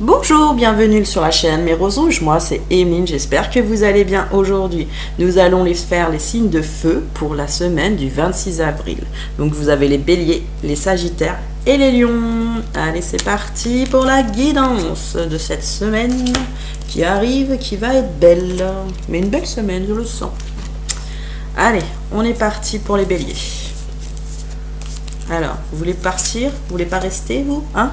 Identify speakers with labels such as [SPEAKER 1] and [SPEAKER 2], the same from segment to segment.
[SPEAKER 1] Bonjour, bienvenue sur la chaîne Mes Roses Rouges, moi c'est Emeline, j'espère que vous allez bien aujourd'hui. Nous allons faire les signes de feu pour la semaine du 26 avril. Donc vous avez les béliers, les sagittaires et les lions. Allez, c'est parti pour la guidance de cette semaine qui arrive, qui va être belle. Mais une belle semaine, je le sens. Allez, on est parti pour les béliers. Alors, vous voulez partir? Vous voulez pas rester, vous? Hein?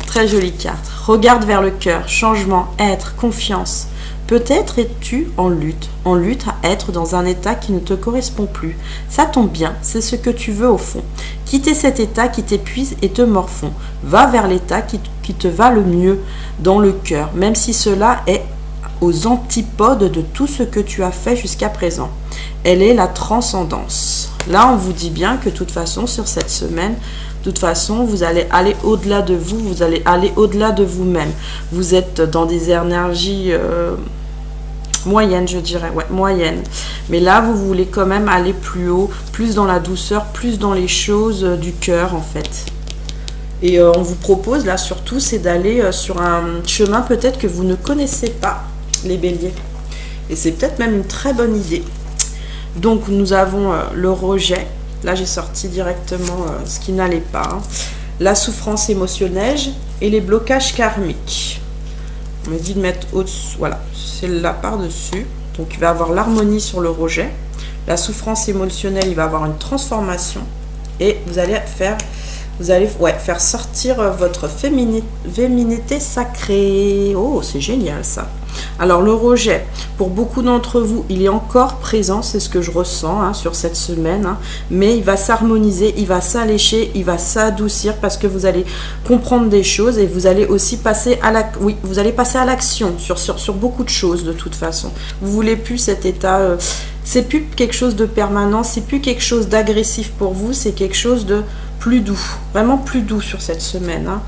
[SPEAKER 1] Très jolie carte. Regarde vers le cœur, changement, être, confiance. Peut-être es-tu en lutte à être dans un état qui ne te correspond plus. Ça tombe bien, c'est ce que tu veux au fond. Quitter cet état qui t'épuise et te morfond. Va vers l'état qui te va le mieux dans le cœur, même si cela est aux antipodes de tout ce que tu as fait jusqu'à présent. Elle est la transcendance. Là, on vous dit bien que de toute façon, sur cette semaine, de toute façon, vous allez aller au-delà de vous, vous allez aller au-delà de vous-même. Vous êtes dans des énergies moyennes, je dirais, ouais, moyennes. Mais là, vous voulez quand même aller plus haut, plus dans la douceur, plus dans les choses du cœur, en fait. Et on vous propose, là, surtout, c'est d'aller sur un chemin peut-être que vous ne connaissez pas, les béliers. Et c'est peut-être même une très bonne idée. Donc, nous avons le rejet. Là, j'ai sorti directement ce qui n'allait pas. Hein. La souffrance émotionnelle et les blocages karmiques. On me dit de mettre au-dessus. Voilà, c'est là par-dessus. Donc, il va avoir l'harmonie sur le rejet. La souffrance émotionnelle, il va avoir une transformation. Et vous allez faire sortir votre féminité sacrée. Oh, c'est génial ça. Alors le rejet, pour beaucoup d'entre vous, il est encore présent, c'est ce que je ressens hein, sur cette semaine, hein, mais il va s'harmoniser, il va s'allécher, il va s'adoucir parce que vous allez comprendre des choses et vous allez aussi passer à l'action sur beaucoup de choses de toute façon. Vous voulez plus cet état, c'est plus quelque chose de permanent, c'est plus quelque chose d'agressif pour vous, c'est quelque chose de plus doux, vraiment plus doux sur cette semaine. Hein.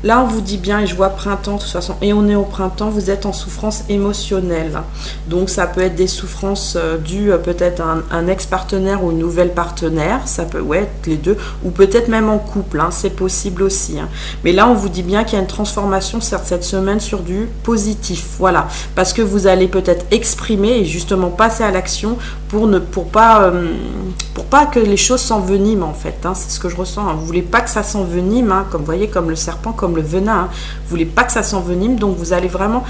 [SPEAKER 1] Là, on vous dit bien, et je vois printemps de toute façon, et on est au printemps, vous êtes en souffrance émotionnelle. Donc, ça peut être des souffrances dues peut-être à un ex-partenaire ou une nouvelle partenaire, ça peut être les deux, ou peut-être même en couple, hein, c'est possible aussi. Hein. Mais là, on vous dit bien qu'il y a une transformation cette semaine sur du positif, voilà, parce que vous allez peut-être exprimer et justement passer à l'action pour pas que les choses s'enveniment en fait, hein, c'est ce que je ressens. Hein. Vous voulez pas que ça s'envenime, hein, comme vous voyez, comme le serpent, comme le venin. Hein. Vous voulez pas que ça s'envenime, donc vous allez vraiment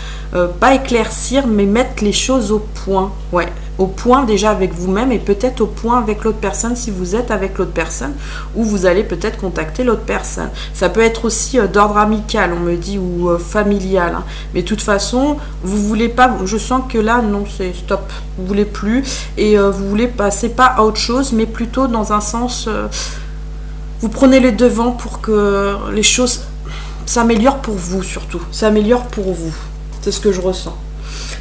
[SPEAKER 1] pas éclaircir, mais mettre les choses au point. Ouais, au point déjà avec vous-même et peut-être au point avec l'autre personne si vous êtes avec l'autre personne, ou vous allez peut-être contacter l'autre personne. Ça peut être aussi d'ordre amical, on me dit, ou familial. Hein. Mais de toute façon, vous voulez pas. Je sens que là, non, c'est stop. Vous voulez plus et vous voulez passer pas à autre chose, mais plutôt dans un sens. Vous prenez les devants pour que les choses s'améliorent pour vous surtout. S'améliorent pour vous. C'est ce que je ressens.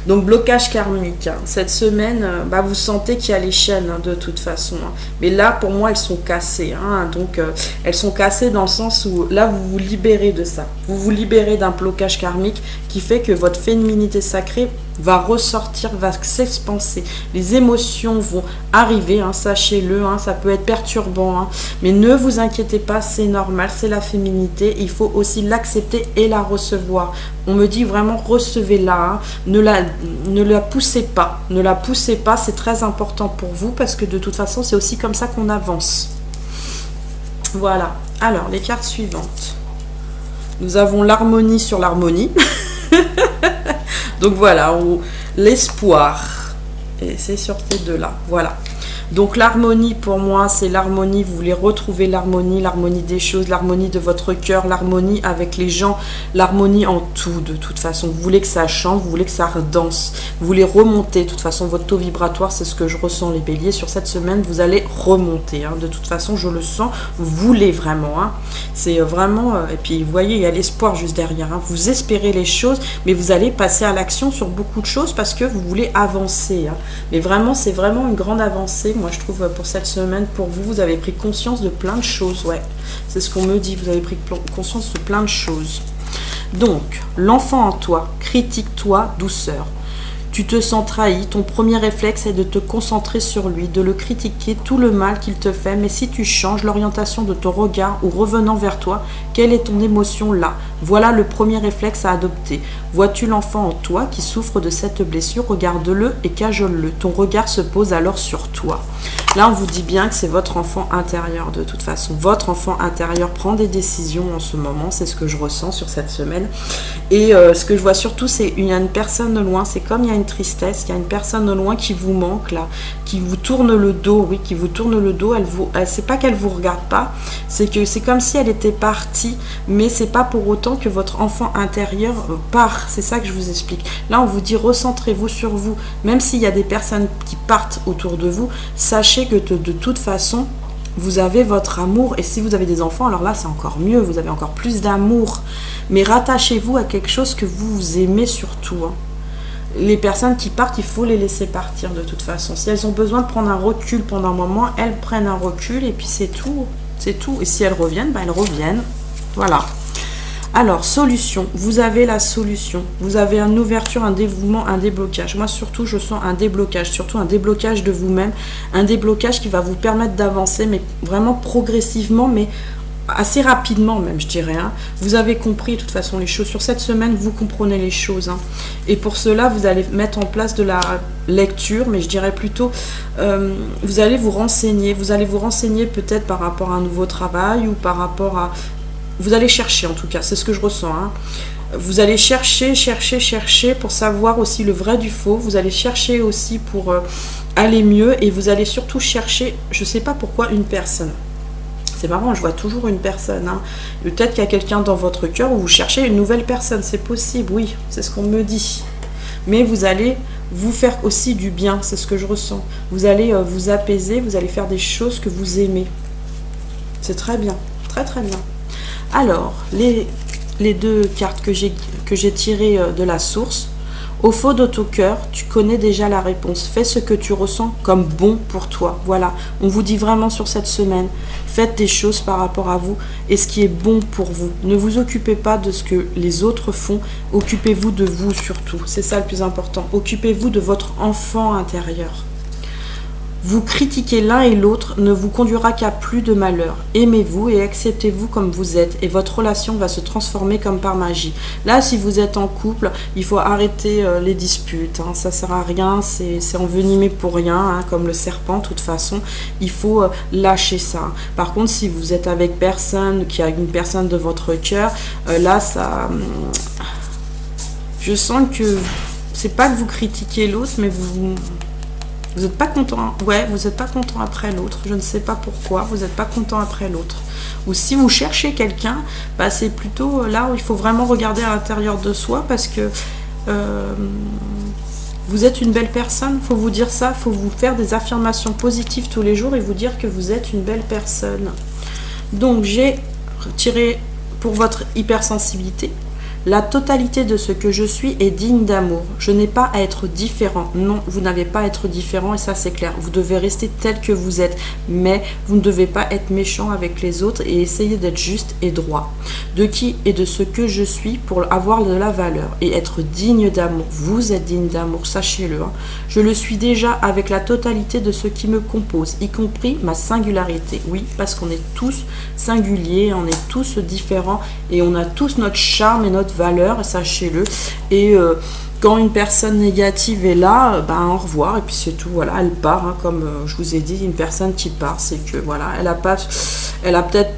[SPEAKER 1] Donc, blocage karmique. Hein. Cette semaine, vous sentez qu'il y a les chaînes hein, de toute façon. Hein. Mais là, pour moi, elles sont cassées. Hein. Donc, elles sont cassées dans le sens où là, vous vous libérez de ça. Vous vous libérez d'un blocage karmique qui fait que votre féminité sacrée va ressortir, va s'expanser. Les émotions vont arriver, hein, sachez-le, hein, ça peut être perturbant. Hein, mais ne vous inquiétez pas, c'est normal, c'est la féminité. Il faut aussi l'accepter et la recevoir. On me dit vraiment, recevez-la. Hein, ne la poussez pas. Ne la poussez pas, c'est très important pour vous parce que de toute façon, c'est aussi comme ça qu'on avance. Voilà. Alors, les cartes suivantes. Nous avons l'harmonie sur l'harmonie. Donc voilà, l'espoir. Et c'est sur ces deux-là. Voilà. Donc l'harmonie pour moi, c'est l'harmonie. Vous voulez retrouver l'harmonie des choses, l'harmonie de votre cœur, l'harmonie avec les gens, l'harmonie en tout de toute façon. Vous voulez que ça chante, vous voulez que ça redanse. Vous voulez remonter. De toute façon, votre taux vibratoire, c'est ce que je ressens les béliers. Sur cette semaine, vous allez remonter. Hein. De toute façon, je le sens. Vous voulez vraiment. Hein. C'est vraiment... et puis, vous voyez, il y a l'espoir juste derrière. Hein. Vous espérez les choses, mais vous allez passer à l'action sur beaucoup de choses parce que vous voulez avancer. Hein. Mais vraiment, c'est vraiment une grande avancée. Moi, je trouve pour cette semaine, pour vous, vous avez pris conscience de plein de choses. Ouais, c'est ce qu'on me dit. Vous avez pris conscience de plein de choses. Donc, l'enfant en toi, critique-toi, douceur. Tu te sens trahi, ton premier réflexe est de te concentrer sur lui, de le critiquer, tout le mal qu'il te fait, mais si tu changes l'orientation de ton regard ou revenant vers toi, quelle est ton émotion là? Voilà le premier réflexe à adopter. Vois-tu l'enfant en toi qui souffre de cette blessure? Regarde-le et cajole-le. Ton regard se pose alors sur toi. Là, on vous dit bien que c'est votre enfant intérieur de toute façon. Votre enfant intérieur prend des décisions en ce moment, c'est ce que je ressens sur cette semaine. Et ce que je vois surtout, c'est qu'il y a une personne de loin, c'est comme il y a une tristesse, il y a une personne de loin qui vous manque là, qui vous tourne le dos, oui, qui vous tourne le dos. C'est pas qu'elle vous regarde pas, c'est que c'est comme si elle était partie, mais c'est pas pour autant que votre enfant intérieur part. C'est ça que je vous explique. Là, on vous dit recentrez-vous sur vous, même s'il y a des personnes qui partent autour de vous, sachez que de toute façon, vous avez votre amour, et si vous avez des enfants, alors là c'est encore mieux, vous avez encore plus d'amour, mais rattachez-vous à quelque chose que vous aimez surtout, hein. Les personnes qui partent, il faut les laisser partir de toute façon. Si elles ont besoin de prendre un recul pendant un moment, elles prennent un recul et puis c'est tout, c'est tout. Et si elles reviennent, elles reviennent, voilà. Alors, solution, vous avez la solution, vous avez une ouverture, un dévouement, un déblocage. Moi, surtout, je sens un déblocage, surtout un déblocage de vous-même, un déblocage qui va vous permettre d'avancer, mais vraiment progressivement, mais assez rapidement même, je dirais, hein. Vous avez compris, de toute façon, les choses. Sur cette semaine, vous comprenez les choses, hein. Et pour cela, vous allez mettre en place de la lecture, mais je dirais plutôt, vous allez vous renseigner peut-être par rapport à un nouveau travail ou par rapport à... Vous allez chercher en tout cas, c'est ce que je ressens, hein. Vous allez chercher pour savoir aussi le vrai du faux. Vous allez chercher aussi pour aller mieux et vous allez surtout chercher, je ne sais pas pourquoi, une personne. C'est marrant, je vois toujours une personne, hein. Peut-être qu'il y a quelqu'un dans votre cœur où vous cherchez une nouvelle personne, c'est possible, oui, c'est ce qu'on me dit. Mais vous allez vous faire aussi du bien, c'est ce que je ressens. Vous allez vous apaiser, vous allez faire des choses que vous aimez. C'est très bien, très très bien. Alors, les deux cartes que j'ai tirées de la source. Au fond de ton cœur, tu connais déjà la réponse. Fais ce que tu ressens comme bon pour toi. Voilà, on vous dit vraiment sur cette semaine, faites des choses par rapport à vous et ce qui est bon pour vous. Ne vous occupez pas de ce que les autres font, occupez-vous de vous surtout. C'est ça le plus important. Occupez-vous de votre enfant intérieur. Vous critiquer l'un et l'autre ne vous conduira qu'à plus de malheur. Aimez-vous et acceptez-vous comme vous êtes et votre relation va se transformer comme par magie. Là, si vous êtes en couple, il faut arrêter les disputes, hein. Ça sert à rien, c'est envenimé pour rien, hein, comme le serpent. De toute façon, il faut lâcher ça. Par contre, si vous êtes avec personne, qui a une personne de votre cœur, là, ça... je sens que c'est pas que vous critiquez l'autre, mais vous n'êtes pas content, ouais, vous n'êtes pas content après l'autre, je ne sais pas pourquoi, vous n'êtes pas content après l'autre. Ou si vous cherchez quelqu'un, bah c'est plutôt là où il faut vraiment regarder à l'intérieur de soi parce que vous êtes une belle personne, il faut vous dire ça, il faut vous faire des affirmations positives tous les jours et vous dire que vous êtes une belle personne. Donc j'ai tiré pour votre hypersensibilité. La totalité de ce que je suis est digne d'amour. Je n'ai pas à être différent. Non, vous n'avez pas à être différent et ça c'est clair. Vous devez rester tel que vous êtes. Mais vous ne devez pas être méchant avec les autres et essayer d'être juste et droit. De qui et de ce que je suis pour avoir de la valeur et être digne d'amour. Vous êtes digne d'amour, sachez-le, hein. Je le suis déjà avec la totalité de ce qui me compose, y compris ma singularité. Oui, parce qu'on est tous singuliers, on est tous différents et on a tous notre charme et notre valeur, sachez-le. Et quand une personne négative est là, ben au revoir et puis c'est tout. Voilà, elle part, hein, comme je vous ai dit, une personne qui part, c'est que voilà, elle est peut-être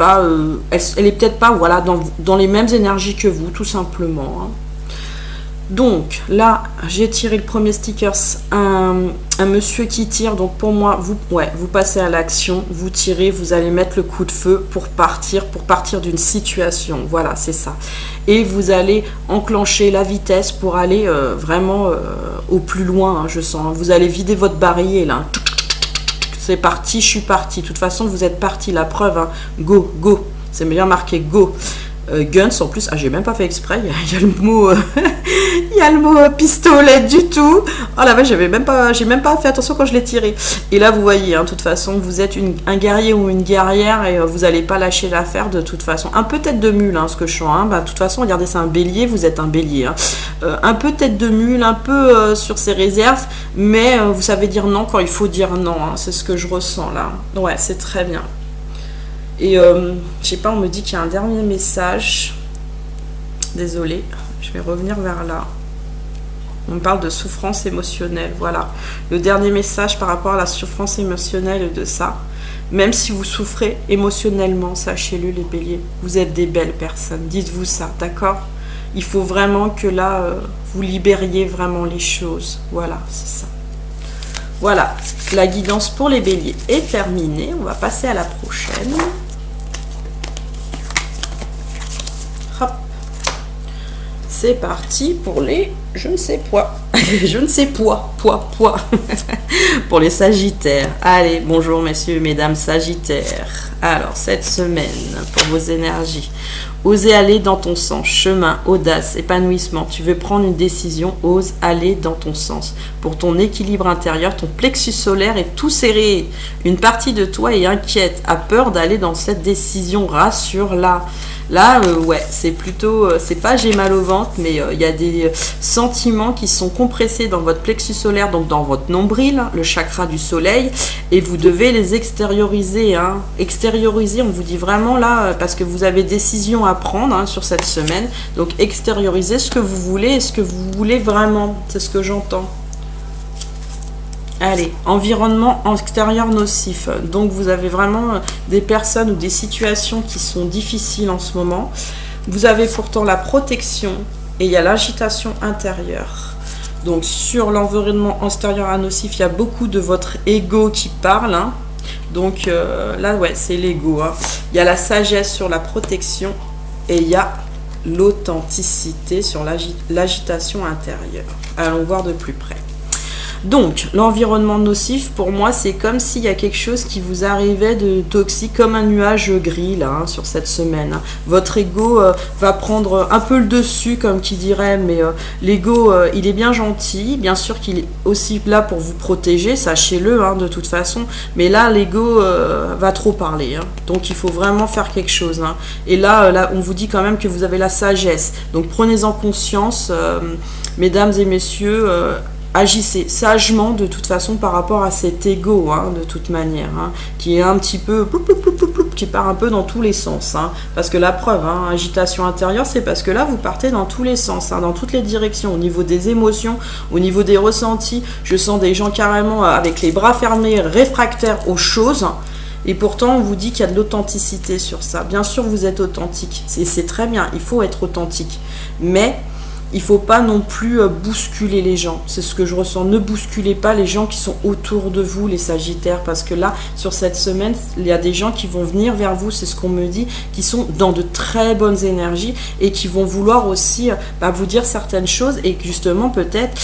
[SPEAKER 1] pas voilà dans les mêmes énergies que vous, tout simplement, hein. Donc là, j'ai tiré le premier sticker, un monsieur qui tire. Donc pour moi, vous passez à l'action, vous tirez, vous allez mettre le coup de feu pour partir d'une situation. Voilà, c'est ça. Et vous allez enclencher la vitesse pour aller vraiment au plus loin, hein, je sens. Hein. Vous allez vider votre barillet là. C'est parti, je suis parti. De toute façon, vous êtes parti. La preuve, hein. Go, go. C'est bien marqué go. Guns en plus, ah j'ai même pas fait exprès, il y a le mot il y a le mot pistolet du tout. Oh la vache, j'ai même pas fait attention quand je l'ai tiré. Et là vous voyez, de toute façon vous êtes un guerrier ou une guerrière et vous allez pas lâcher l'affaire de toute façon. Un peu tête de mule ce que je sens, de toute façon regardez, c'est un bélier, vous êtes un bélier, un peu tête de mule, un peu sur ses réserves, mais vous savez dire non quand il faut dire non, c'est ce que je ressens là. Ouais, c'est très bien. Et je sais pas, on me dit qu'il y a un dernier message. Désolée, je vais revenir vers là. On me parle de souffrance émotionnelle, voilà. Le dernier message par rapport à la souffrance émotionnelle de ça. Même si vous souffrez émotionnellement, sachez-le les béliers, vous êtes des belles personnes. Dites-vous ça, d'accord? Il faut vraiment que là, vous libériez vraiment les choses. Voilà, c'est ça. Voilà, la guidance pour les béliers est terminée. On va passer à la prochaine. Hop. C'est parti pour les je ne sais quoi. Je ne sais poids. Pour les sagittaires. Allez, bonjour messieurs, mesdames sagittaires. Alors, cette semaine, pour vos énergies, osez aller dans ton sens, chemin, audace, épanouissement. Tu veux prendre une décision, ose aller dans ton sens. Pour ton équilibre intérieur, ton plexus solaire est tout serré. Une partie de toi est inquiète, a peur d'aller dans cette décision, rassure-la. Là, ouais, c'est plutôt, c'est pas j'ai mal au ventre, mais il y a des sentiments qui sont compressés dans votre plexus solaire, donc dans votre nombril, le chakra du soleil, et vous devez les extérioriser. Extérioriser, on vous dit vraiment là, parce que vous avez décision à prendre sur cette semaine, donc extérioriser ce que vous voulez et ce que vous voulez vraiment, c'est ce que j'entends. Allez, environnement extérieur nocif. Donc vous avez vraiment des personnes ou des situations qui sont difficiles en ce moment. Vous avez pourtant la protection et il y a l'agitation intérieure. Donc sur l'environnement extérieur nocif, il y a beaucoup de votre ego qui parle. Donc là, ouais, c'est l'ego. Il y a la sagesse sur la protection et il y a l'authenticité sur l'agitation intérieure. Allons voir de plus près. Donc, l'environnement nocif, pour moi, c'est comme s'il y a quelque chose qui vous arrivait de toxique, comme un nuage gris, là, sur cette semaine. Votre ego va prendre un peu le dessus, comme qui dirait, mais l'ego, il est bien gentil. Bien sûr qu'il est aussi là pour vous protéger, sachez-le, de toute façon. Mais là, l'ego va trop parler. Donc, il faut vraiment faire quelque chose. Et là, on vous dit quand même que vous avez la sagesse. Donc, prenez-en conscience, mesdames et messieurs, agissez sagement de toute façon par rapport à cet ego, de toute manière, qui est un petit peu, qui part un peu dans tous les sens. Parce que la preuve, agitation intérieure, c'est parce que là, vous partez dans tous les sens, dans toutes les directions, au niveau des émotions, au niveau des ressentis. Je sens des gens carrément avec les bras fermés, réfractaires aux choses. Et pourtant, on vous dit qu'il y a de l'authenticité sur ça. Bien sûr, vous êtes authentique. C'est très bien, il faut être authentique. Mais il ne faut pas non plus bousculer les gens. C'est ce que je ressens. Ne bousculez pas les gens qui sont autour de vous, les sagittaires. Parce que là, sur cette semaine, il y a des gens qui vont venir vers vous, c'est ce qu'on me dit, qui sont dans de très bonnes énergies et qui vont vouloir aussi vous dire certaines choses et justement peut-être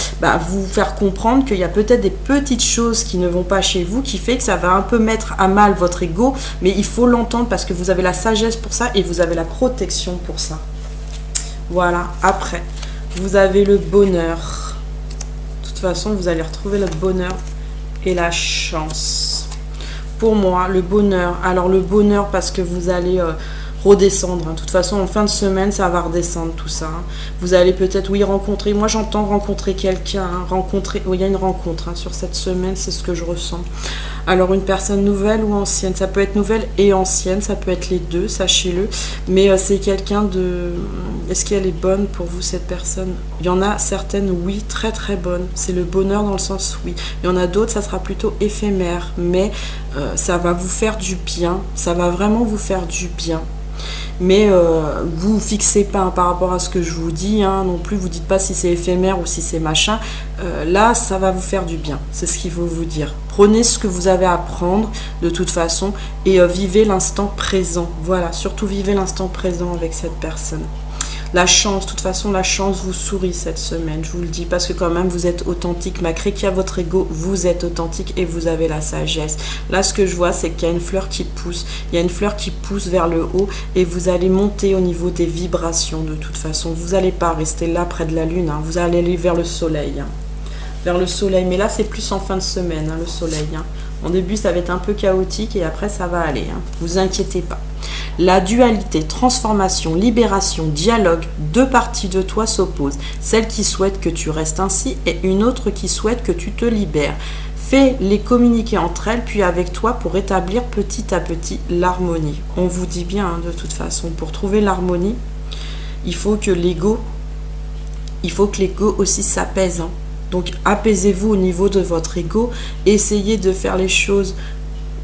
[SPEAKER 1] vous faire comprendre qu'il y a peut-être des petites choses qui ne vont pas chez vous, qui fait que ça va un peu mettre à mal votre ego. Mais il faut l'entendre parce que vous avez la sagesse pour ça et vous avez la protection pour ça. Voilà, après. Vous avez le bonheur. De toute façon, vous allez retrouver le bonheur et la chance. Pour moi, le bonheur. Alors, le bonheur parce que vous allez redescendre. De toute façon, en fin de semaine, ça va redescendre tout ça. Vous allez peut-être, oui, rencontrer. Moi, j'entends rencontrer quelqu'un. Il y a une rencontre sur cette semaine. C'est ce que je ressens. Alors, une personne nouvelle ou ancienne. Ça peut être nouvelle et ancienne. Ça peut être les deux, sachez-le. Mais c'est quelqu'un de... Est-ce qu'elle est bonne pour vous, cette personne? Il y en a certaines, oui, très très bonnes. C'est le bonheur dans le sens oui. Il y en a d'autres, ça sera plutôt éphémère. Mais ça va vous faire du bien. Ça va vraiment vous faire du bien. Mais vous fixez pas par rapport à ce que je vous dis, non plus, vous dites pas si c'est éphémère ou si c'est machin. Là, ça va vous faire du bien, c'est ce qu'il faut vous dire. Prenez ce que vous avez à prendre de toute façon et vivez l'instant présent. Voilà, surtout vivez l'instant présent avec cette personne. La chance, de toute façon, la chance vous sourit cette semaine, je vous le dis, parce que quand même, vous êtes authentique. Malgré qu'il y a votre ego, vous êtes authentique et vous avez la sagesse. Là, ce que je vois, c'est qu'il y a une fleur qui pousse. Il y a une fleur qui pousse vers le haut et vous allez monter au niveau des vibrations de toute façon. Vous n'allez pas rester là près de la lune, hein. Vous allez aller vers le soleil. Hein. Vers le soleil, mais là, c'est plus en fin de semaine, hein, le soleil. Hein. Au début, ça va être un peu chaotique et après, ça va aller. Hein. Vous inquiétez pas. La dualité, transformation, libération, dialogue, deux parties de toi s'opposent. Celle qui souhaite que tu restes ainsi et une autre qui souhaite que tu te libères. Fais-les communiquer entre elles, puis avec toi pour établir petit à petit l'harmonie. On vous dit bien, hein, de toute façon, pour trouver l'harmonie, il faut que l'ego aussi s'apaise. Hein. Donc apaisez-vous au niveau de votre ego, essayez de faire les choses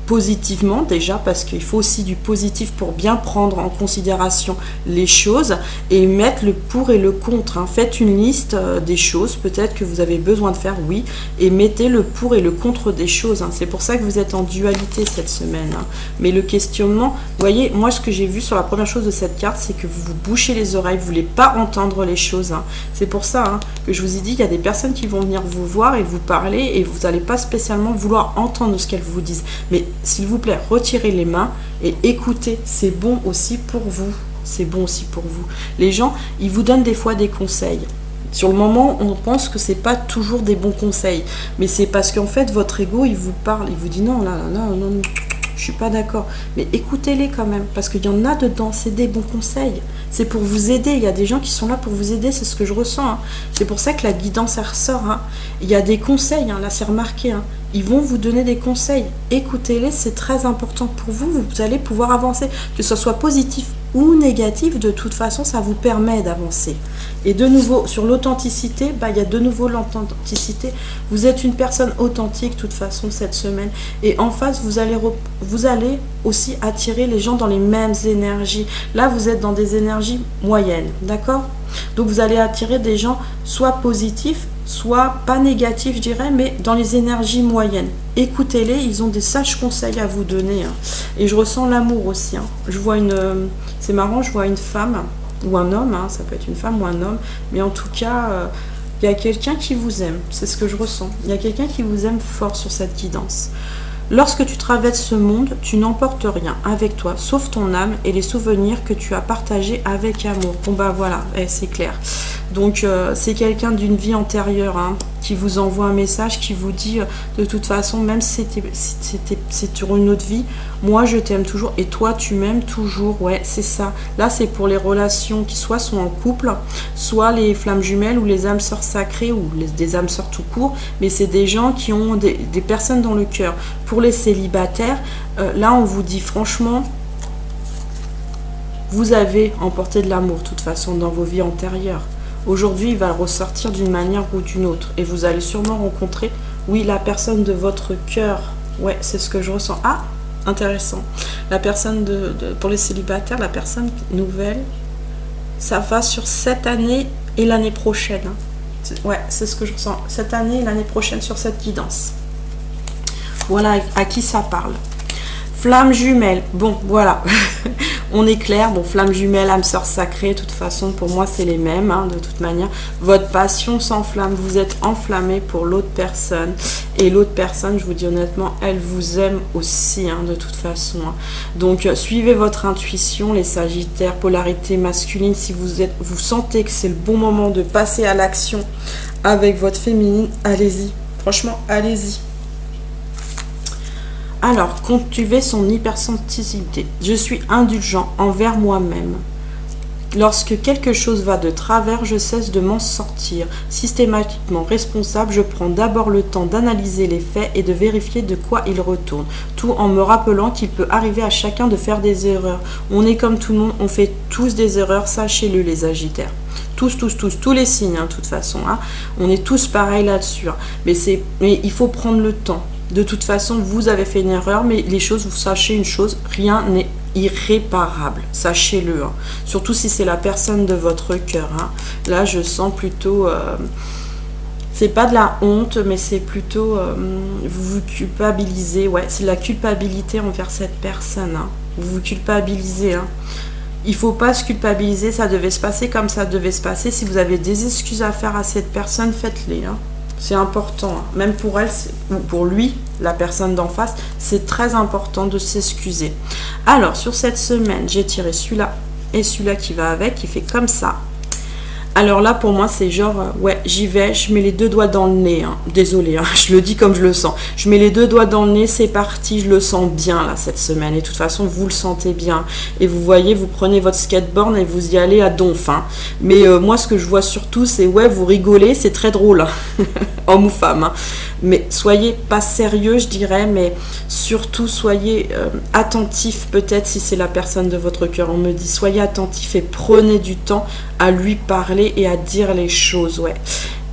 [SPEAKER 1] positivement déjà, parce qu'il faut aussi du positif pour bien prendre en considération les choses et mettre le pour et le contre. Hein. Faites une liste des choses peut-être que vous avez besoin de faire, oui, et mettez le pour et le contre des choses. Hein. C'est pour ça que vous êtes en dualité cette semaine. Hein. Mais le questionnement, vous voyez, moi ce que j'ai vu sur la première chose de cette carte, c'est que vous vous bouchez les oreilles, vous ne voulez pas entendre les choses. Hein. C'est pour ça, hein, que je vous ai dit qu'il y a des personnes qui vont venir vous voir et vous parler et vous n'allez pas spécialement vouloir entendre ce qu'elles vous disent. Mais s'il vous plaît, retirez les mains et écoutez, c'est bon aussi pour vous. C'est bon aussi pour vous. Les gens, ils vous donnent des fois des conseils. Sur le moment, on pense que c'est pas toujours des bons conseils. Mais c'est parce qu'en fait, votre ego, il vous parle, il vous dit non, là, non, non, non, je suis pas d'accord. Mais écoutez-les quand même, parce qu'il y en a dedans, c'est des bons conseils. C'est pour vous aider. Il y a des gens qui sont là pour vous aider, c'est ce que je ressens. Hein. C'est pour ça que la guidance, elle ressort. Hein. Il y a des conseils, hein, là c'est remarqué. Hein. Ils vont vous donner des conseils. Écoutez-les, c'est très important pour vous. Vous allez pouvoir avancer. Que ce soit positif ou négatif, de toute façon, ça vous permet d'avancer. Et de nouveau, sur l'authenticité, il y a de nouveau l'authenticité. Vous êtes une personne authentique, de toute façon, cette semaine. Et en face, vous allez aussi attirer les gens dans les mêmes énergies. Là, vous êtes dans des énergies moyennes, d'accord ? Donc, vous allez attirer des gens soit positifs, soit pas négatifs, je dirais, mais dans les énergies moyennes. Écoutez-les, ils ont des sages conseils à vous donner. Hein. Et je ressens l'amour aussi. Hein. Je vois c'est marrant, je vois une femme ou un homme, hein, ça peut être une femme ou un homme, mais en tout cas, il y a quelqu'un qui vous aime. C'est ce que je ressens. Il y a quelqu'un qui vous aime fort sur cette guidance. Lorsque tu traverses ce monde, tu n'emportes rien avec toi, sauf ton âme et les souvenirs que tu as partagés avec amour. Bon voilà, c'est clair. Donc c'est quelqu'un d'une vie antérieure, hein, qui vous envoie un message, qui vous dit de toute façon, même si c'est sur une autre vie, moi je t'aime toujours et toi tu m'aimes toujours. Ouais, c'est ça. Là c'est pour les relations qui soit sont en couple, soit les flammes jumelles ou les âmes sœurs sacrées ou des âmes sœurs tout court, mais c'est des gens qui ont des personnes dans le cœur. Pour les célibataires, là on vous dit franchement, vous avez emporté de l'amour de toute façon dans vos vies antérieures. Aujourd'hui, il va ressortir d'une manière ou d'une autre. Et vous allez sûrement rencontrer, oui, la personne de votre cœur. Ouais, c'est ce que je ressens. Ah, intéressant. La personne pour les célibataires, la personne nouvelle, ça va sur cette année et l'année prochaine. Hein. Ouais, c'est ce que je ressens. Cette année et l'année prochaine sur cette guidance. Voilà à qui ça parle. Flamme jumelle, bon voilà, on est clair, bon flamme jumelle, âme sœur sacrée, de toute façon pour moi c'est les mêmes, hein, de toute manière. Votre passion s'enflamme, vous êtes enflammé pour l'autre personne et l'autre personne, je vous dis honnêtement, elle vous aime aussi, hein, de toute façon. Hein. Donc suivez votre intuition, les sagittaires, polarité masculine, si vous sentez que c'est le bon moment de passer à l'action avec votre féminine, allez-y, franchement allez-y. Alors, cultiver son hypersensibilité. Je suis indulgent envers moi-même. Lorsque quelque chose va de travers, je cesse de m'en sortir. Systématiquement responsable, je prends d'abord le temps d'analyser les faits et de vérifier de quoi ils retournent. Tout en me rappelant qu'il peut arriver à chacun de faire des erreurs. On est comme tout le monde, on fait tous des erreurs, sachez-le les sagittaires. Tous les signes, hein, de toute façon. Hein. On est tous pareils là-dessus. Hein. Mais il faut prendre le temps. De toute façon, vous avez fait une erreur, mais les choses, vous sachez une chose, rien n'est irréparable. Sachez-le. Hein. Surtout si c'est la personne de votre cœur. Hein. Là, je sens plutôt... c'est pas de la honte, mais c'est plutôt... vous vous culpabilisez. Ouais, c'est de la culpabilité envers cette personne. Hein. Vous vous culpabilisez. Hein. il faut pas se culpabiliser, ça devait se passer comme ça devait se passer. Si vous avez des excuses à faire à cette personne, faites-les. Hein. C'est important, hein. Même pour elle, ou pour lui, la personne d'en face, c'est très important de s'excuser. Alors, sur cette semaine, j'ai tiré celui-là et celui-là qui va avec, qui fait comme ça. Alors là, pour moi, c'est genre, ouais, j'y vais, je mets les deux doigts dans le nez. Hein. Désolée, hein, je le dis comme je le sens. Je mets les deux doigts dans le nez, c'est parti, je le sens bien là cette semaine. Et de toute façon, vous le sentez bien. Et vous voyez, vous prenez votre skateboard et vous y allez à donf. Hein. Mais moi, ce que je vois surtout, c'est, ouais, vous rigolez, c'est très drôle. Hein. Homme ou femme. Hein. Mais soyez pas sérieux, je dirais, mais surtout soyez attentif, peut-être si c'est la personne de votre cœur. On me dit, soyez attentif et prenez du temps à lui parler et à dire les choses, ouais.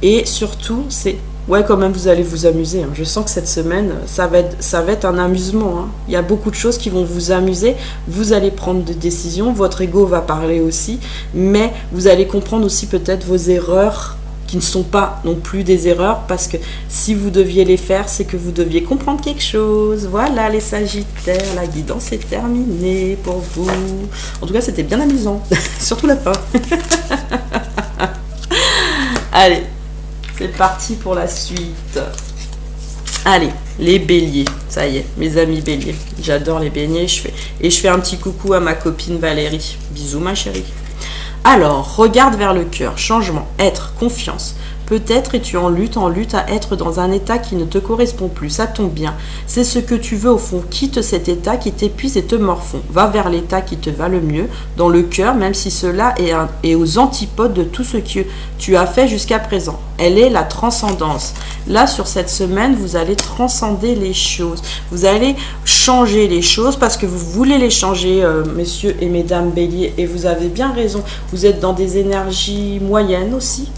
[SPEAKER 1] Et surtout, c'est, ouais, quand même, vous allez vous amuser. Hein. Je sens que cette semaine, ça va être un amusement. Hein. Il y a beaucoup de choses qui vont vous amuser. Vous allez prendre des décisions. Votre ego va parler aussi. Mais vous allez comprendre aussi peut-être vos erreurs qui ne sont pas non plus des erreurs, parce que si vous deviez les faire, c'est que vous deviez comprendre quelque chose. Voilà les Sagittaires, la guidance est terminée pour vous. En tout cas, c'était bien amusant, surtout la fin. Allez, c'est parti pour la suite. Allez, les béliers, ça y est, mes amis béliers. J'adore les béliers, je fais un petit coucou à ma copine Valérie. Bisous ma chérie. Alors, regarde vers le cœur, changement, être, confiance. Peut-être es-tu en lutte à être dans un état qui ne te correspond plus, ça tombe bien. C'est ce que tu veux au fond, quitte cet état qui t'épuise et te morfond. Va vers l'état qui te va le mieux, dans le cœur, même si cela est aux antipodes de tout ce que tu as fait jusqu'à présent. Elle est la transcendance. Là, sur cette semaine, vous allez transcender les choses. Vous allez changer les choses parce que vous voulez les changer, messieurs et mesdames béliers. Et vous avez bien raison. Vous êtes dans des énergies moyennes aussi.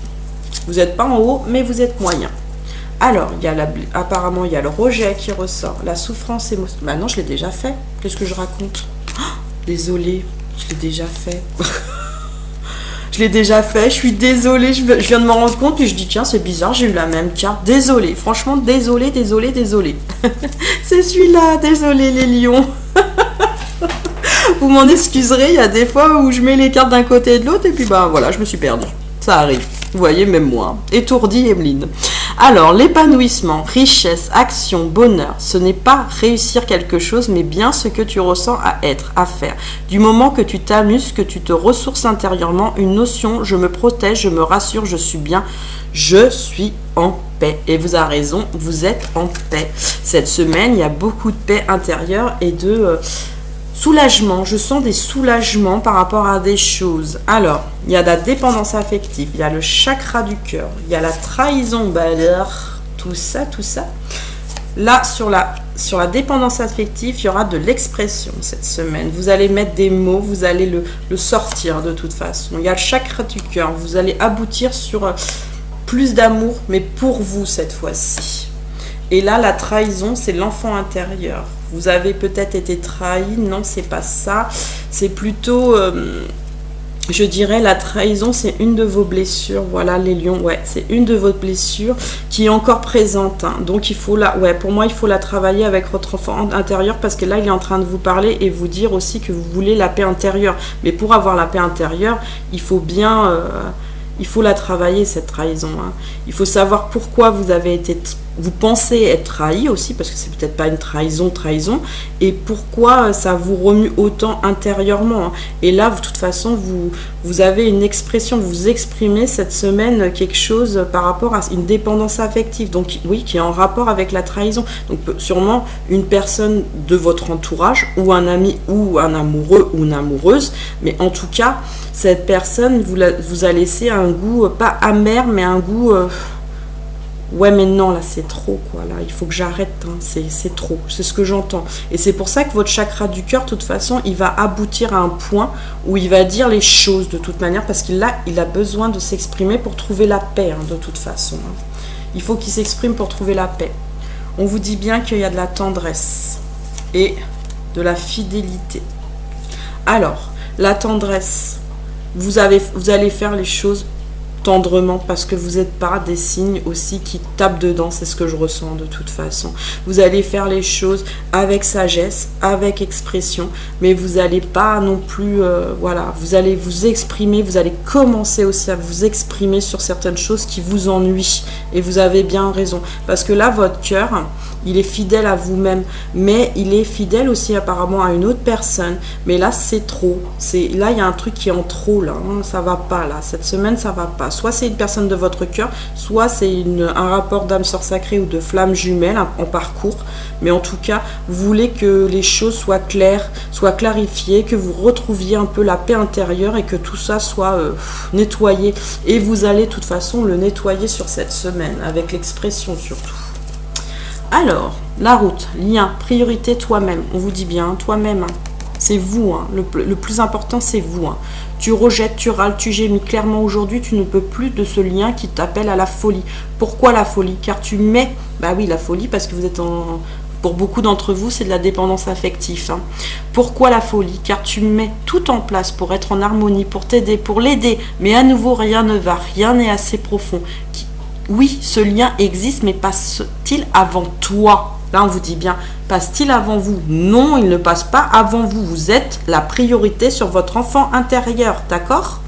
[SPEAKER 1] Vous n'êtes pas en haut, mais vous êtes moyen. Alors, apparemment, il y a le rejet qui ressort. La souffrance émotionnelle. Bah non, je l'ai déjà fait. Qu'est-ce que je raconte? Désolée, je l'ai déjà fait. Je l'ai déjà fait, je suis désolée, je viens de me rendre compte et je dis tiens c'est bizarre, j'ai eu la même carte, désolée, franchement désolée. C'est celui-là, désolée les lions. Vous m'en excuserez, il y a des fois où je mets les cartes d'un côté et de l'autre et puis bah voilà, je me suis perdue, ça arrive, vous voyez même moi, étourdie Emeline. Alors, l'épanouissement, richesse, action, bonheur, ce n'est pas réussir quelque chose, mais bien ce que tu ressens à être, à faire. Du moment que tu t'amuses, que tu te ressources intérieurement, une notion, je me protège, je me rassure, je suis bien, je suis en paix. Et vous avez raison, vous êtes en paix. Cette semaine, il y a beaucoup de paix intérieure et de soulagement. Je sens des soulagements par rapport à des choses. Alors, il y a la dépendance affective, il y a le chakra du cœur, il y a la trahison, tout ça. Là, sur la dépendance affective, il y aura de l'expression cette semaine. Vous allez mettre des mots, vous allez le sortir de toute façon. Il y a le chakra du cœur, vous allez aboutir sur plus d'amour, mais pour vous cette fois-ci. Et là, la trahison, c'est l'enfant intérieur. Vous avez peut-être été trahi, non, c'est pas ça. C'est plutôt, je dirais, la trahison, c'est une de vos blessures. Voilà, les lions, ouais, c'est une de vos blessures qui est encore présente. Hein. Donc, il faut pour moi, il faut la travailler avec votre enfant intérieur parce que là, il est en train de vous parler et vous dire aussi que vous voulez la paix intérieure. Mais pour avoir la paix intérieure, il faut bien... il faut la travailler, cette trahison. Hein. Il faut savoir pourquoi vous pensez être trahi aussi, parce que c'est peut-être pas une trahison, et pourquoi ça vous remue autant intérieurement. Hein. Et là, de toute façon, vous avez une expression, vous exprimez cette semaine quelque chose par rapport à une dépendance affective, donc oui, qui est en rapport avec la trahison. Donc sûrement une personne de votre entourage, ou un ami, ou un amoureux, ou une amoureuse, mais en tout cas, cette personne vous a laissé un goût, pas amer, mais un goût... ouais mais non, là c'est trop quoi, là il faut que j'arrête, hein. C'est trop, c'est ce que j'entends. Et c'est pour ça que votre chakra du cœur, de toute façon, il va aboutir à un point où il va dire les choses de toute manière, parce qu'il a besoin de s'exprimer pour trouver la paix, hein, de toute façon. Hein. Il faut qu'il s'exprime pour trouver la paix. On vous dit bien qu'il y a de la tendresse et de la fidélité. Alors, la tendresse, vous allez faire les choses tendrement, parce que vous n'êtes pas des signes aussi qui tapent dedans, c'est ce que je ressens de toute façon. Vous allez faire les choses avec sagesse, avec expression, mais vous n'allez pas non plus, voilà, vous allez vous exprimer, vous allez commencer aussi à vous exprimer sur certaines choses qui vous ennuient, et vous avez bien raison, parce que là, votre cœur, il est fidèle à vous-même, mais il est fidèle aussi apparemment à une autre personne, mais là, c'est trop, là, il y a un truc qui est en trop, là, hein, ça va pas, là, cette semaine, ça va pas, soit c'est une personne de votre cœur, soit c'est un rapport d'âme sœur sacrée ou de flamme jumelle en parcours, mais en tout cas, vous voulez que les choses soient claires, soient clarifiées, que vous retrouviez un peu la paix intérieure et que tout ça soit nettoyé, et vous allez de toute façon le nettoyer sur cette semaine, avec l'expression surtout. Alors, la route, lien, priorité toi-même, on vous dit bien, toi-même, hein. C'est vous, hein. Le plus important c'est vous, hein. Tu rejettes, tu râles, tu gémis, clairement aujourd'hui tu ne peux plus de ce lien qui t'appelle à la folie. Pourquoi la folie? Car tu mets, bah oui la folie parce que vous êtes en... Pour beaucoup d'entre vous, c'est de la dépendance affective, hein. Pourquoi la folie? Car tu mets tout en place pour être en harmonie, pour t'aider, pour l'aider, mais à nouveau rien ne va, rien n'est assez profond. Oui, ce lien existe, mais passe-t-il avant toi? Là, on vous dit bien, passe-t-il avant vous? Non, il ne passe pas avant vous. Vous êtes la priorité sur votre enfant intérieur, d'accord?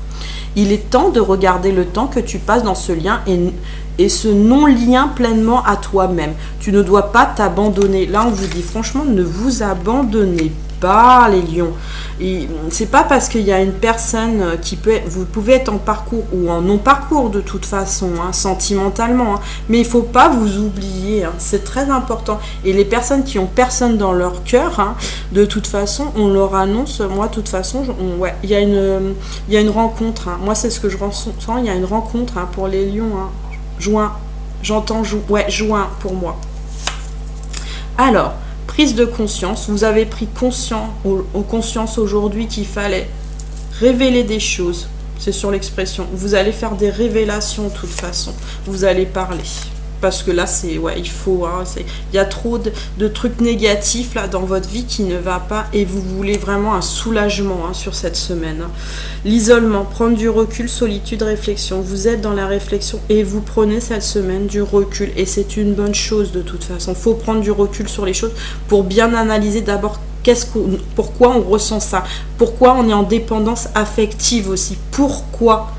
[SPEAKER 1] Il est temps de regarder le temps que tu passes dans ce lien et ce non-lien pleinement à toi-même. Tu ne dois pas t'abandonner. Là, on vous dit franchement, ne vous abandonnez pas, les lions. Et c'est pas parce qu'il y a une personne qui peut être, vous pouvez être en parcours ou en non-parcours de toute façon, hein, sentimentalement, hein, mais il faut pas vous oublier, hein, c'est très important. Et les personnes qui ont personne dans leur cœur, hein, de toute façon, on leur annonce, moi de toute façon, ouais, il y a une rencontre, hein, moi c'est ce que je ressens, il y a une rencontre, hein, pour les lions, hein, juin, j'entends juin pour moi. Alors, prise de conscience, vous avez pris conscience aujourd'hui qu'il fallait révéler des choses, c'est sur l'expression, vous allez faire des révélations de toute façon, vous allez parler, parce que là c'est, ouais, il faut, hein, il y a trop de trucs négatifs là dans votre vie qui ne va pas, et vous voulez vraiment un soulagement, hein, sur cette semaine, hein. L'isolement, prendre du recul, solitude, réflexion, vous êtes dans la réflexion et vous prenez cette semaine du recul, et c'est une bonne chose de toute façon, il faut prendre du recul sur les choses pour bien analyser d'abord pourquoi on ressent ça, pourquoi on est en dépendance affective aussi, pourquoi.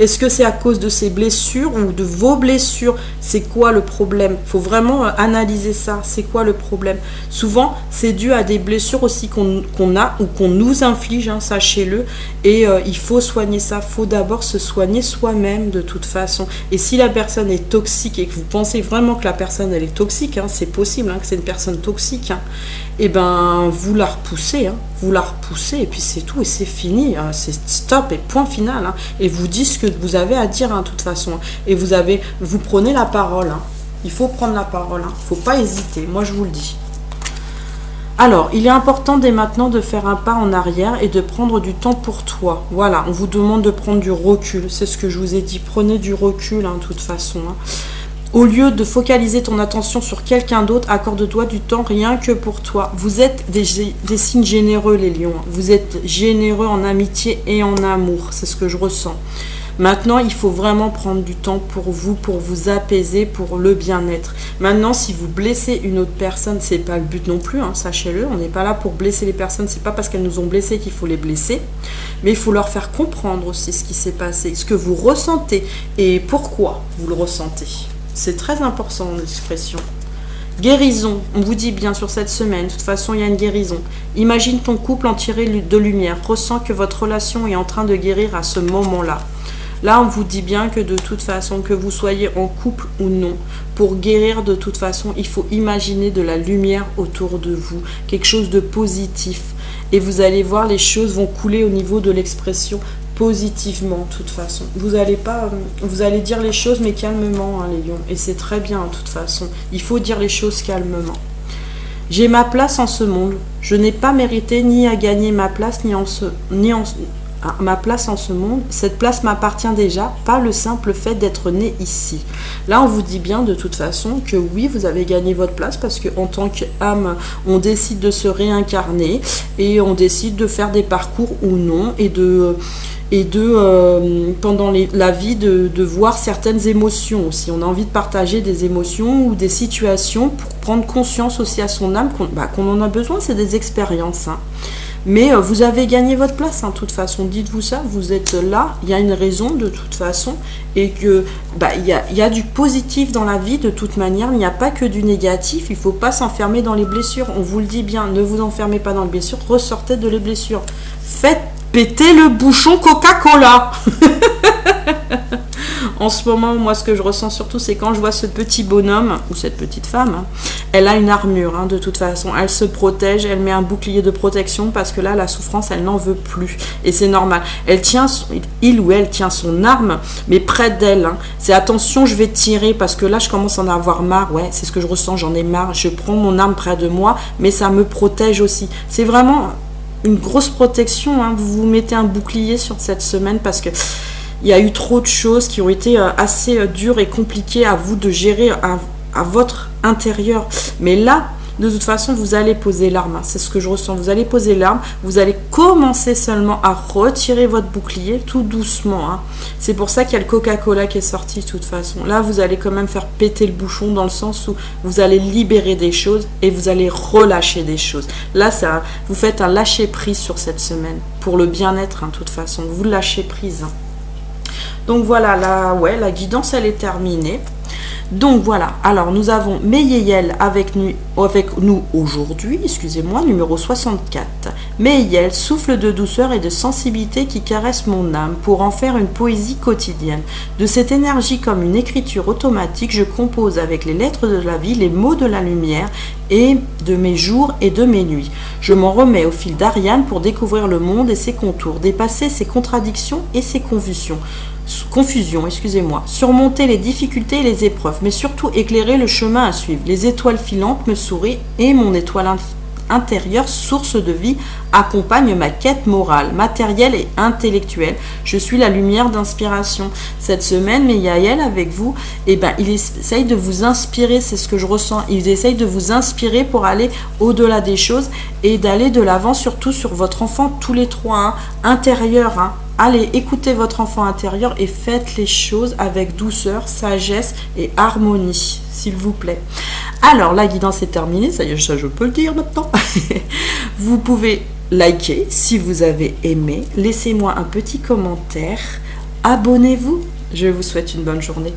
[SPEAKER 1] Est-ce que c'est à cause de ces blessures ou de vos blessures? C'est quoi le problème? Il faut vraiment analyser ça. C'est quoi le problème? Souvent, c'est dû à des blessures aussi qu'on a ou qu'on nous inflige, hein, sachez-le. Et il faut soigner ça. Il faut d'abord se soigner soi-même de toute façon. Et si la personne est toxique et que vous pensez vraiment que la personne elle est toxique, hein, c'est possible, hein, que c'est une personne toxique, hein, et ben vous la repoussez, hein, vous la repoussez et puis c'est tout et c'est fini, hein, c'est stop et point final, hein, et vous dites ce que vous avez à dire, hein, de toute façon, hein, et vous prenez la parole, hein. Il faut prendre la parole, hein. Faut pas hésiter, moi je vous le dis. Alors, il est important dès maintenant de faire un pas en arrière et de prendre du temps pour toi. Voilà, on vous demande de prendre du recul, c'est ce que je vous ai dit, prenez du recul, hein, de toute façon, hein. Au lieu de focaliser ton attention sur quelqu'un d'autre, accorde-toi du temps rien que pour toi. Vous êtes des signes généreux, les lions. Vous êtes généreux en amitié et en amour. C'est ce que je ressens. Maintenant, il faut vraiment prendre du temps pour vous apaiser, pour le bien-être. Maintenant, si vous blessez une autre personne, c'est pas le but non plus, hein, sachez-le. On n'est pas là pour blesser les personnes. C'est pas parce qu'elles nous ont blessés qu'il faut les blesser. Mais il faut leur faire comprendre aussi ce qui s'est passé, ce que vous ressentez et pourquoi vous le ressentez. C'est très important l'expression. Guérison, on vous dit bien sur cette semaine, de toute façon il y a une guérison. Imagine ton couple en tirer de lumière, ressens que votre relation est en train de guérir à ce moment-là. Là on vous dit bien que de toute façon, que vous soyez en couple ou non, pour guérir de toute façon, il faut imaginer de la lumière autour de vous, quelque chose de positif. Et vous allez voir, les choses vont couler au niveau de l'expression positivement, de toute façon. Vous allez dire les choses, mais calmement, hein, les lions. Et c'est très bien, de toute façon. Il faut dire les choses calmement. J'ai ma place en ce monde. Je n'ai pas mérité ni à gagner ma place, ma place en ce monde, cette place m'appartient déjà, pas le simple fait d'être né ici. Là, on vous dit bien de toute façon que oui, vous avez gagné votre place parce qu'en tant qu'âme, on décide de se réincarner et on décide de faire des parcours ou non pendant la vie de voir certaines émotions aussi. On a envie de partager des émotions ou des situations pour prendre conscience aussi à son âme qu'on en a besoin, c'est des expériences. Hein. Mais vous avez gagné votre place, de toute façon. Dites-vous ça, vous êtes là, il y a une raison de toute façon, et que il y a du positif dans la vie de toute manière, il n'y a pas que du négatif, il ne faut pas s'enfermer dans les blessures. On vous le dit bien, ne vous enfermez pas dans les blessures, ressortez de les blessures. Faites péter le bouchon Coca-Cola. En ce moment, moi, ce que je ressens surtout, c'est quand je vois ce petit bonhomme, ou cette petite femme, hein, elle a une armure, de toute façon. Elle se protège, elle met un bouclier de protection, parce que là, la souffrance, elle n'en veut plus. Et c'est normal. Il ou elle tient son arme, mais près d'elle. Hein. C'est attention, je vais tirer, parce que là, je commence à en avoir marre. Ouais, c'est ce que je ressens, j'en ai marre. Je prends mon arme près de moi, mais ça me protège aussi. C'est vraiment une grosse protection. Hein. Vous vous mettez un bouclier sur cette semaine, parce que il y a eu trop de choses qui ont été assez dures et compliquées à vous de gérer à votre intérieur. Mais là, de toute façon, vous allez poser l'arme. C'est ce que je ressens. Vous allez poser l'arme. Vous allez commencer seulement à retirer votre bouclier tout doucement. Hein. C'est pour ça qu'il y a le Coca-Cola qui est sorti de toute façon. Là, vous allez quand même faire péter le bouchon dans le sens où vous allez libérer des choses et vous allez relâcher des choses. Là, vous faites un lâcher-prise sur cette semaine pour le bien-être, de toute façon. Vous lâchez prise. Hein. Donc voilà, la guidance, elle est terminée. Donc voilà, alors nous avons Meyeyel avec nous aujourd'hui, excusez-moi, numéro 64. Meyeyel, souffle de douceur et de sensibilité qui caresse mon âme pour en faire une poésie quotidienne. De cette énergie comme une écriture automatique, je compose avec les lettres de la vie les mots de la lumière et de mes jours et de mes nuits. Je m'en remets au fil d'Ariane pour découvrir le monde et ses contours, dépasser ses contradictions et ses confusion, surmonter les difficultés et les épreuves, mais surtout éclairer le chemin à suivre. Les étoiles filantes me sourient et mon étoile intérieure, source de vie, accompagne ma quête morale, matérielle et intellectuelle. Je suis la lumière d'inspiration. Cette semaine, Meyeyel avec vous, il essaye de vous inspirer, c'est ce que je ressens. Il essaye de vous inspirer pour aller au-delà des choses et d'aller de l'avant, surtout sur votre enfant, tous les trois, intérieur, Allez, écoutez votre enfant intérieur et faites les choses avec douceur, sagesse et harmonie, s'il vous plaît. Alors, la guidance est terminée, ça y est, ça je peux le dire maintenant. Vous pouvez liker si vous avez aimé, laissez-moi un petit commentaire, abonnez-vous. Je vous souhaite une bonne journée.